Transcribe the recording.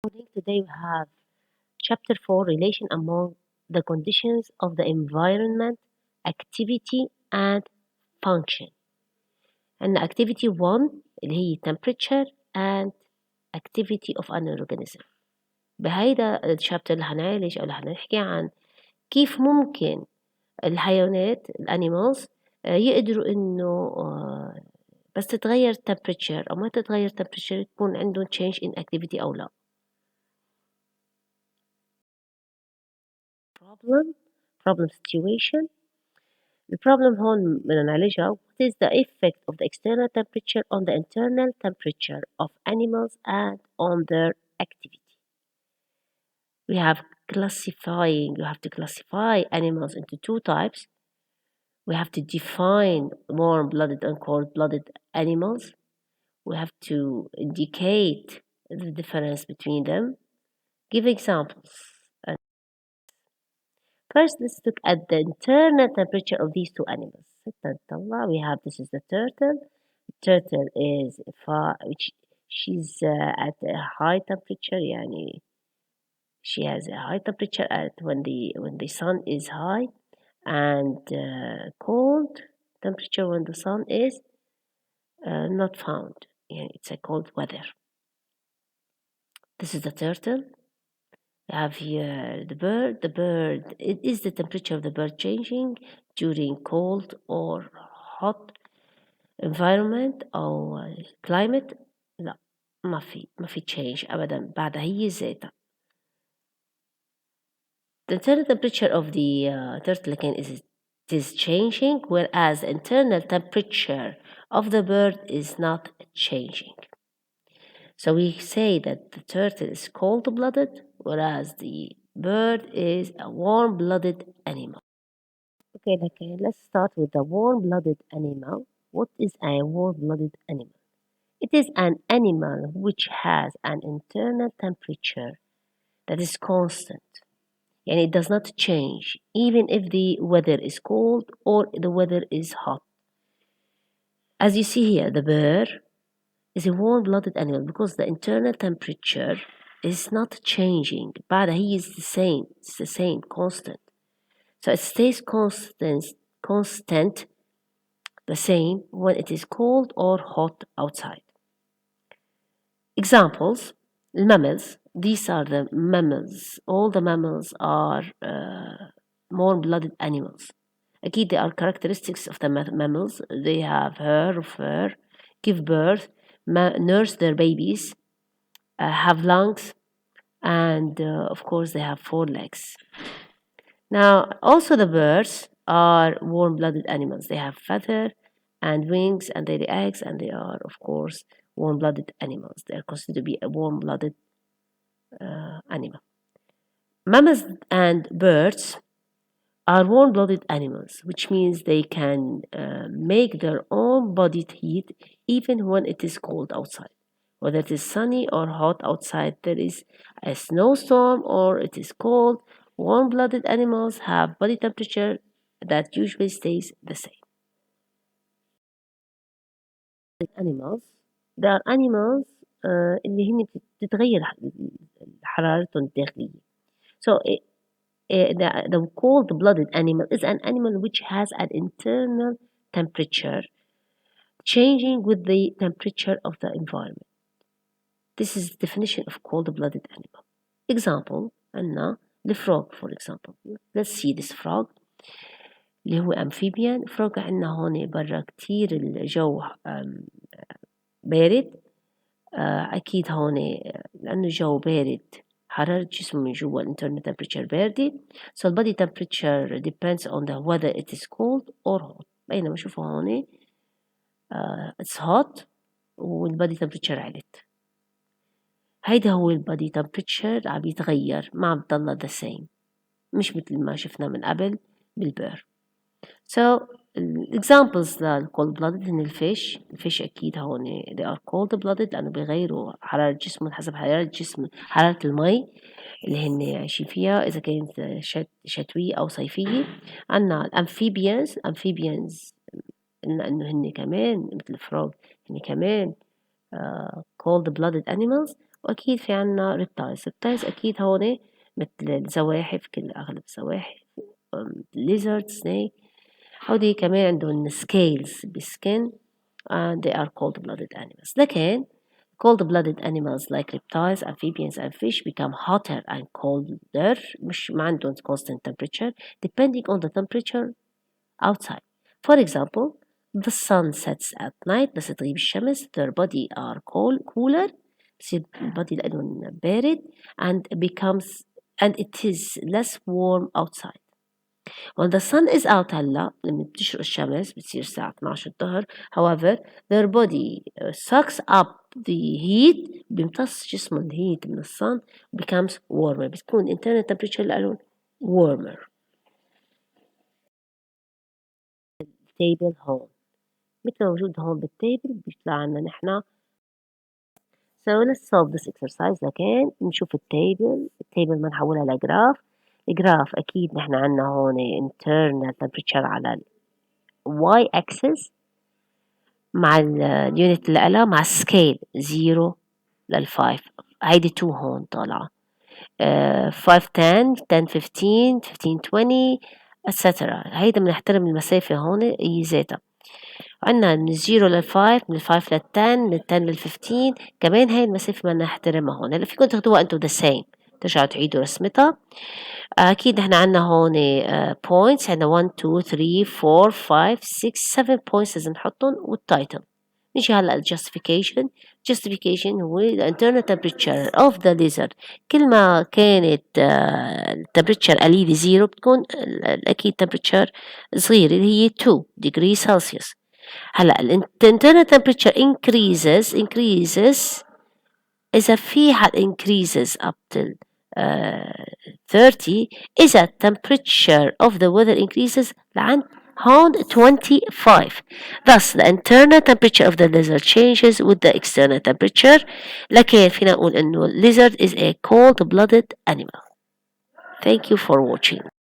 Today we have Chapter 4 Relation among the conditions of the environment, activity and function. And activity 1 اللي هي temperature and activity of an organism. بهيدا الشابتر اللي هنعالج أو اللي هنحكي عن كيف ممكن الحيوانات الانيمالز يقدروا إنه بس تتغير temperature أو ما تتغير temperature يكون عندهم change in activity أو لا. problem situation. The problem هون بدنا نعالجها. What is the effect of the external temperature on the internal temperature of animals and on their activity? We have you have to classify animals into two types. We have to define warm-blooded and cold-blooded animals. We have to indicate the difference between them. Give examples. First, let's look at the internal temperature of these two animals. We have this is the turtle. The turtle is which she's at a high temperature. يعني she has a high temperature at when the sun is high, and cold temperature when the sun is not found. Yeah, it's a cold weather. This is the turtle. We have here the bird. Is the temperature of the bird changing during cold or hot environment أو climate؟ لا، ما في change أبدا، بعدها هي ذاتها. The internal temperature of the turtle again is changing, whereas the internal temperature of the bird is not changing. So we say that the turtle is cold-blooded, whereas the bird is a warm-blooded animal. Okay, let's start with the warm-blooded animal. What is a warm-blooded animal? It is an animal which has an internal temperature that is constant, and it does not change even if the weather is cold or the weather is hot. As you see here, the bear is a warm-blooded animal because the internal temperature is not changing. بعدها he is the same, constant. So it stays constant, the same when it is cold or hot outside. Examples, mammals. These are the mammals. All the mammals are warm-blooded animals. أكيد they are characteristics of the mammals. They have hair, fur, give birth, nurse their babies, have lungs, and of course they have 4 legs. Now, also the birds are warm-blooded animals. They have feather and wings, and they lay eggs, and they are, of course, warm-blooded animals. They are considered to be a warm-blooded animal. Mammals and birds are warm-blooded animals, which means they can make their own body heat even when it is cold outside. Whether it is sunny or hot outside, there is a snowstorm or it is cold, warm-blooded animals have body temperature that usually stays the same. Animals, there are animals اللي هن بتتغير حرارتهم الداخلية. So the cold-blooded animal is an animal which has an internal temperature changing with the temperature of the environment. This is the definition of cold-blooded animal. Example, عندنا the frog for example. Let's see this frog اللي هو amphibian. frog عندنا هون برا كتير الجو بارد. أكيد هون لأنه الجو بارد حرارة جسمه من جوا internal temperature باردة. So the body temperature depends on the whether it is cold or hot. بينما شوفوا هون it's hot والبادي temperature علت. هيدا هو البادي temperature عم يتغير، ما عم تضل the same، مش مثل ما شفنا من قبل بالبير. So examples للcold-blooded هن الفيش أكيد هون they are cold-blooded لأنه بيغيروا حرارة جسمهم حسب حرارة الجسم، حرارة المي اللي هن عايشين فيها إذا كانت شتوية أو صيفية. عنا الأمفيبيانز إنه هن كمان مثل الفروغ هن كمان cold-blooded animals. وأكيد في عنا reptiles أكيد هون مثل الزواحف، كل أغلب الزواحف lizard snake هودي كمان عندهم scales بskin and they are cold-blooded animals. لكن cold-blooded animals like reptiles, amphibians and fish become hotter and colder مش ما عندهم constant temperature depending on the temperature outside. For example, the sun sets at night بس تغيب الشمس their body are cooler بصير البادي لهم بارد and it is less warm outside. When the sun is out هلا لما بتشرق الشمس بتصير الساعة 12 الظهر however their body sucks up the heat بيمتص جسمهم الهيت من الصن becomes warmer بتكون internal temperature لهم warmer. table هون مثل ما موجود هون بالتيبل بيطلع عنا نحن. So let's solve this exercise. لكن نشوف التيبل ما نحولها لجراف. الجراف أكيد نحن عنا هون internal temperature على ال y axis مع اليونت اللي قالها مع السكيل 0 لل5 هيدي 2 هون طالعة 5 10 10 15 15 20 etc. هيدا بنحترم المسافة هون هي ذاتها. عنا من 0 لل5 من ال5 لل10 من ال10 لل15 كمان هاي المسافة بدنا نحترمها هون. هلا فيكم تاخدوها انتو the same ترجعوا تعيدوا رسمتها. أكيد نحن عنا هون points عنا 1 2 3 4 5 6 7 points لازم نحطهم والتايتل. نيجي هلا justification هو the internal temperature of the lizard. كل ما كانت temperature قليلة 0 بتكون أكيد temperature صغيرة اللي هي 2 degrees Celsius. هلا ال internal temperature increases إذا في increases up till 30 إذا temperature of the weather increases لعند هون 25. Thus the internal temperature of the lizard changes with the external temperature. لكن فينا نقول إنه lizard is a cold-blooded animal. Thank you for watching.